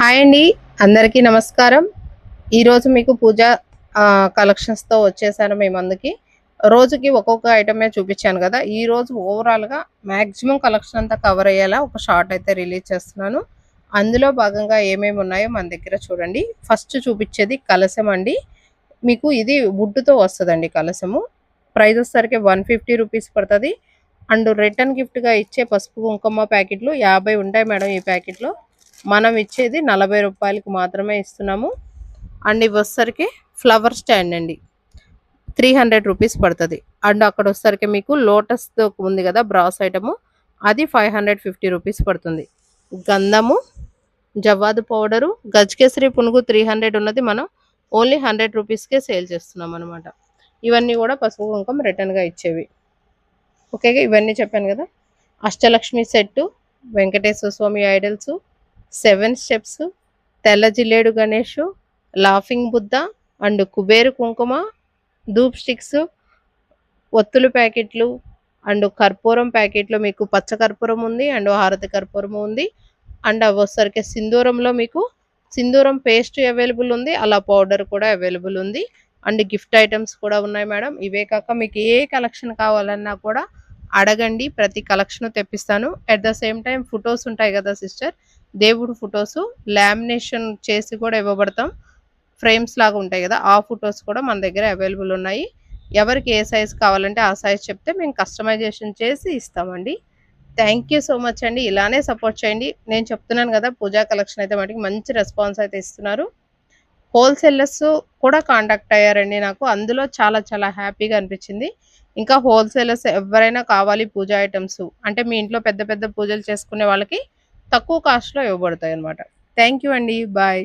Hi అండి. అందరికీ నమస్కారం. ఈరోజు మీకు పూజ కలెక్షన్స్‌తో వచ్చేసాను మీ ముందుకి. రోజుకి ఒక్కొక్క ఐటమే చూపించాను గదా! ఈరోజు ఓవరాల్‌గా మాక్సిమం కలెక్షన్ అంతా కవర్ అయ్యేలా ఒక షార్ట్ అయితే రిలీజ్ చేస్తున్నాను. అందులో భాగంగా ఏమేమి ఉన్నాయో మన దగ్గర చూడండి. ఫస్ట్ చూపించేది కలశం అండి. మీకు ఇది వుడ్‌తో వస్తదండి కలశము. ప్రైస్ వచ్చేసరికి రూ. 150 పడతది. అండ్ రిటర్న్ గిఫ్ట్‌గా ఇచ్చే పసుపు, కుంకుమ ప్యాకెట్లు 50 ఉంటాయి మేడం ఈ ప్యాకెట్‌లో. మనం ఇచ్చేది రూ. 40కి మాత్రమే ఇస్తున్నాము. అండ్ ఇవొచ్చేసరికి ఫ్లవర్ స్టాండ్ అండి. రూ. 300 పడతది. అండ్ అక్కడొచ్చేసరికి మీకు లోటస్‌తో ఉంది గదా! Brass item. అది రూ. 550 పడుతుంది. గంధము, జవ్వాదు పౌడరు, గజ్‌కేసరి పునుగు 300 ఉన్నది మనం ఓన్లీ రూ. 100కే సేల్ చేస్తున్నామనమాట. ఇవన్నీ గూడా పసుపు, కుంకుమ రిటర్న్‌గా ఇచ్చేవి. ఓకేగా ఇవన్నీ చెప్పాను గదా! అష్టలక్ష్మి సెట్టు, వెంకటేశ్వర స్వామి ఐడల్సు, 7 స్టెప్స్, తెల్ల జిల్లేడు గణేషు, లాఫింగ్ బుద్ధ అండ్ కుబేరు కుంకుమ, ధూప్ స్టిక్స్, ఒత్తులు ప్యాకెట్లు అండ్ కర్పూరం ప్యాకెట్లు మీకు పచ్చ కర్పూరం ఉంది అండ్ హారతి కర్పూరం ఉంది. అండ్ అవొసరికి సింధూరంలో మీకు సింధూరం పేస్ట్ అవైలబుల్ ఉంది. అలా పౌడర్ కూడా అవైలబుల్ ఉంది. అండ్ గిఫ్ట్ ఐటెమ్స్ కూడా ఉన్నాయి మేడం. ఇవే కాక మీకు ఏ కలెక్షన్ కావాలన్నా కూడా అడగండి. ప్రతి కలెక్షన్ తెప్పిస్తాను. At the same time photos ఉంటాయి కదా సిస్టర్, దేవుడు ఫొటోస్ లామినేషన్ చేసి కూడా ఇవ్వబడతాం. ఫ్రేమ్స్ లాగా ఉంటాయి కదా, ఆ ఫొటోస్ కూడా మన దగ్గర అవైలబుల్ ఉన్నాయి. ఎవరికి ఏ సైజ్ కావాలంటే ఆ సైజ్ చెప్తే మేము కస్టమైజేషన్ చేసి ఇస్తామండి. థ్యాంక్ యూ సో మచ్ అండి. ఇలానే సపోర్ట్ చేయండి. నేను చెప్తున్నాను కదా, పూజా కలెక్షన్ అయితే మటుకు మంచి రెస్పాన్స్ అయితే ఇస్తున్నారు. హోల్సేలర్స్ కూడా కాంటాక్ట్ అయ్యారండి నాకు. అందులో చాలా చాలా హ్యాపీగా అనిపించింది. ఇంకా హోల్సేలర్స్ ఎవరైనా కావాలి పూజా ఐటెమ్స్ అంటే మీ ఇంట్లో పెద్ద పెద్ద పూజలు చేసుకునే వాళ్ళకి తక్కువ కాస్ట్‌లో ఇవ్వబడతాయన్నమాట. థ్యాంక్ యూ అండి. బాయ్.